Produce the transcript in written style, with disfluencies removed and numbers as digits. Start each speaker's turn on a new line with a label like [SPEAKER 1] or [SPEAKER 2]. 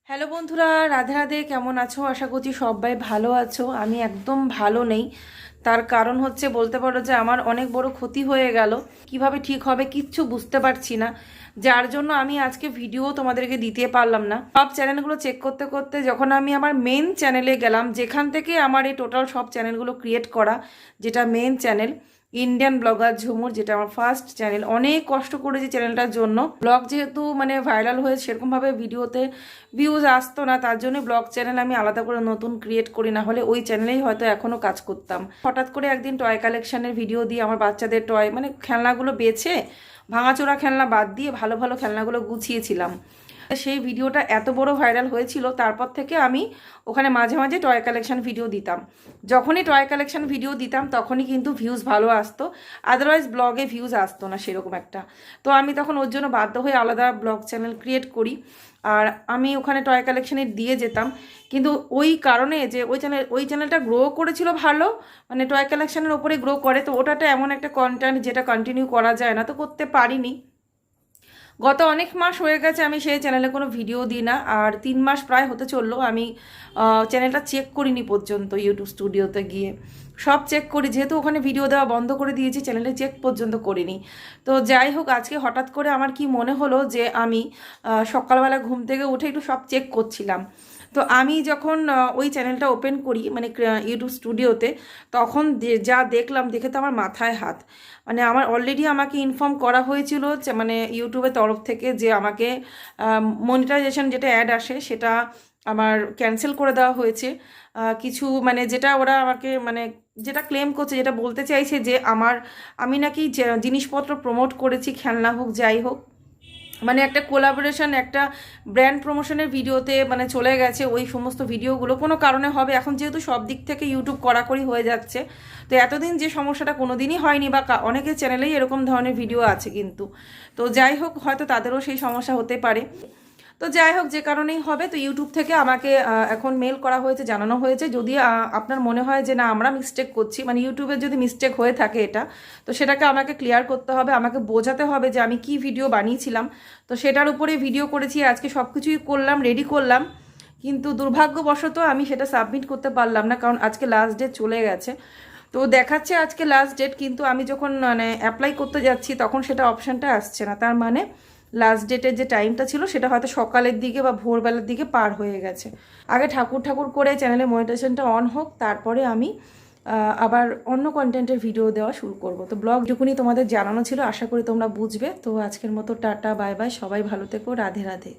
[SPEAKER 1] Hello বন্ধুরা, রাধে রাধে। কেমন আছো? আশা করছি সবাই ভালো আছো। আমি একদম ভালো নেই। তার কারণ হচ্ছে বলতে পারো যে আমার অনেক বড় ক্ষতি হয়ে গেল। কিভাবে ঠিক হবে কিচ্ছু বুঝতে পারছি না, যার জন্য আমি আজকে ভিডিও তোমাদেরকে দিতে পারলাম না। সব চ্যানেলগুলো চেক করতে করতে যখন আমি আমার মেন চ্যানেলে গেলাম, যেখান থেকে আমার এই টোটাল সব চ্যানেলগুলো ক্রিয়েট করা, যেটা মেন চ্যানেল ইন্ডিয়ান ব্লগার ঝুমুর, যেটা আমার ফার্স্ট চ্যানেল, অনেক কষ্ট করেছি চ্যানেলটার জন্য। ব্লগ যেহেতু ভাইরাল হয়েছে, সেরকমভাবে ভিডিওতে ভিউজ আসতো না, তার জন্য ব্লগ চ্যানেল আমি আলাদা করে নতুন ক্রিয়েট করি, না হলে ওই চ্যানেলেই হয়তো এখনও কাজ করতাম। হঠাৎ করে একদিন টয় কালেকশনের ভিডিও দিয়ে আমার বাচ্চাদের টয় খেলনাগুলো বেছে ভাঙাচোরা খেলনা বাদ দিয়ে ভালো ভালো খেলনাগুলো গুছিয়েছিলাম। সেই ভিডিওটা এত বড় ভাইরাল হয়েছিল, তারপর থেকে আমি ওখানে মাঝে মাঝে টয় কালেকশন ভিডিও দিতাম। যখনই টয় কালেকশন ভিডিও দিতাম তখনই কিন্তু ভিউজ ভালো আসতো, আদারওয়াইজ ব্লগে ভিউজ আসতো না সেরকম একটা। তো আমি তখন ওর জন্য বাধ্য হয়ে আলাদা ব্লগ চ্যানেল ক্রিয়েট করি, আর আমি ওখানে টয় কালেকশানে দিয়ে যেতাম। কিন্তু ওই কারণে যে ওই চ্যানেলটা গ্রো করেছিল ভালো, টয় কালেকশানের ওপরে গ্রো করে, তো ওটাতে এমন একটা কন্টেন্ট যেটা কন্টিনিউ করা যায় না, তো করতে পারিনি। গত অনেক মাস হয়ে গেছে আমি সেই চ্যানেলে কোনো ভিডিও দিই না, আর 3 মাস প্রায় হতে চললো আমি চ্যানেলটা চেক করিনি পর্যন্ত। ইউটিউব স্টুডিওতে গিয়ে সব চেক করি, যেহেতু ওখানে ভিডিও দেওয়া বন্ধ করে দিয়েছি, চ্যানেলে চেক পর্যন্ত করিনি। তো যাই হোক, আজকে হঠাৎ করে আমার কি মনে হলো যে আমি সকালবেলা ঘুম থেকে উঠে একটু সব চেক করছিলাম। তো আমি যখন ওই চ্যানেলটা ওপেন করি ইউটিউব স্টুডিওতে, তখন যা দেখলাম, দেখে তো আমার মাথায় হাত। আমার অলরেডি আমাকে ইনফর্ম করা হয়েছিল ইউটিউবের তরফ থেকে যে আমাকে মনিটাইজেশন যেটা অ্যাড আসে সেটা আমার ক্যান্সেল করে দেওয়া হয়েছে। কিছু যেটা ওরা আমাকে যেটা ক্লেম করছে, যেটা বলতে চাইছে যে আমি নাকি জিনিসপত্র প্রমোট করেছি, খেলনা হোক যাই হোক, একটা কোলাবোরেশন, একটা ব্র্যান্ড প্রমোশনের ভিডিওতে চলে গেছে ওই সমস্ত ভিডিওগুলো কোনো কারণে হবে। এখন যেহেতু সব দিক থেকে ইউটিউব কড়াকড়ি হয়ে যাচ্ছে, তো এতদিন যে সমস্যাটা কোনো দিনই হয়নি, বা অনেকের চ্যানেলেই এরকম ধরনের ভিডিও আছে কিন্তু। তো যাই হোক, হয়তো তাদেরও সেই সমস্যা হতে পারে। তো যাই হোক, যে কারণেই হবে, তো ইউটিউব থেকে আমাকে এখন মেল করা হয়েছে, জানানো হয়েছে যদি আপনার মনে হয় যে না আমরা মিস্টেক করছি, ইউটিউবের যদি মিস্টেক হয়ে থাকে এটা, তো সেটাকে আমাকে ক্লিয়ার করতে হবে, আমাকে বোঝাতে হবে যে আমি কি ভিডিও বানিয়েছিলাম। তো সেটার উপরে ভিডিও করেছি, আজকে সব কিছুই করলাম, রেডি করলাম, কিন্তু দুর্ভাগ্যবশত আমি সেটা সাবমিট করতে পারলাম না, কারণ আজকে লাস্ট ডেট চলে গেছে। তো দেখাচ্ছে আজকে লাস্ট ডেট, কিন্তু আমি যখন অ্যাপ্লাই করতে যাচ্ছি তখন সেটা অপশানটা আসছে না। তার লাস্ট ডেটের যে টাইমটা ছিল সেটা হয়তো সকালের দিকে বা ভোরবেলার দিকে পার হয়ে গেছে। আগে ঠাকুর ঠাকুর করে চ্যানেলে মনিটাইজেশনটা অন হোক, তারপরে আমি আবার অন্য কন্টেন্টের ভিডিও দেওয়া শুরু করব। তো ব্লগ যেটুকুনি তোমাদের জানানো ছিল, আশা করি তোমরা বুঝবে। তো আজকের মতো টাটা, বাই বাই, সবাই ভালো থেকো, রাধে রাধে।